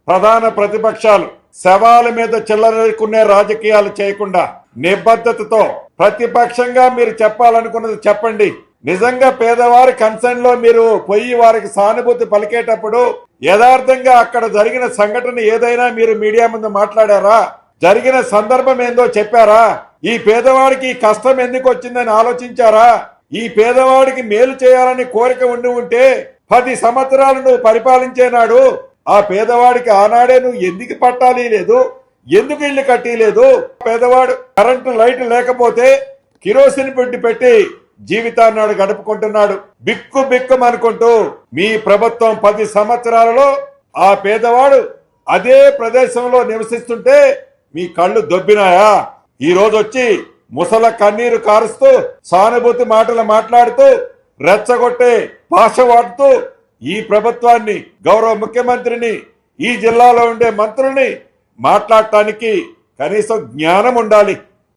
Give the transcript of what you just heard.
ప్రధాన ప్రతిపక్షాలు శవాల మీద చిల్లరకునే రాజకీయాలు చేయకుండా నిబద్ధతతో ప్రతిపక్షంగా మీరు చెప్పాలనుకున్నది చెప్పండి. నిజంగా పేదవారి కన్సర్న్ లో మీరు పోయి వారికి సానుభూతి పలికేటప్పుడు యథార్థంగా అక్కడ జరిగిన సంఘటన ఏదైనా మీరు మీడియా ముందు మాట్లాడారా? జరిగిన సందర్భం ఏందో చెప్పారా? ఈ పేదవాడికి కష్టం ఎందుకు వచ్చిందని ఆలోచించారా? ఈ పేదవాడికి మేలు చేయాలని కోరిక ఉండి ఉంటే 10 సంవత్సరాలు నువ్వు పరిపాలించేనాడు ఆ పేదవాడికి ఆనాడే నువ్వు ఎందుకు పట్టాలి లేదు, ఎందుకు ఇల్లు కట్టిలేదు? పేదవాడు కరెంటు లైట్ లేకపోతే కిరోసిన్ పెట్టి జీవితాన్ని గడుపుకుంటున్నాడు. బిక్కు బిక్కుమనుకుంటూ మీ ప్రభుత్వం 10 సంవత్సరాలలో ఆ పేదవాడు అదే ప్రదేశంలో నివసిస్తుంటే మీ కళ్ళు దొబ్బినాయా? ఈ రోజు వచ్చి ముసల కన్నీరు కారుస్తూ సానుభూతి మాటలు మాట్లాడుతూ రెచ్చగొట్టే భాష వాడుతూ ఈ ప్రభుత్వాన్ని, గౌరవ ముఖ్యమంత్రిని, ఈ జిల్లాలో ఉండే మంత్రుల్ని మాట్లాడటానికి కనీసం జ్ఞానం ఉండాలి.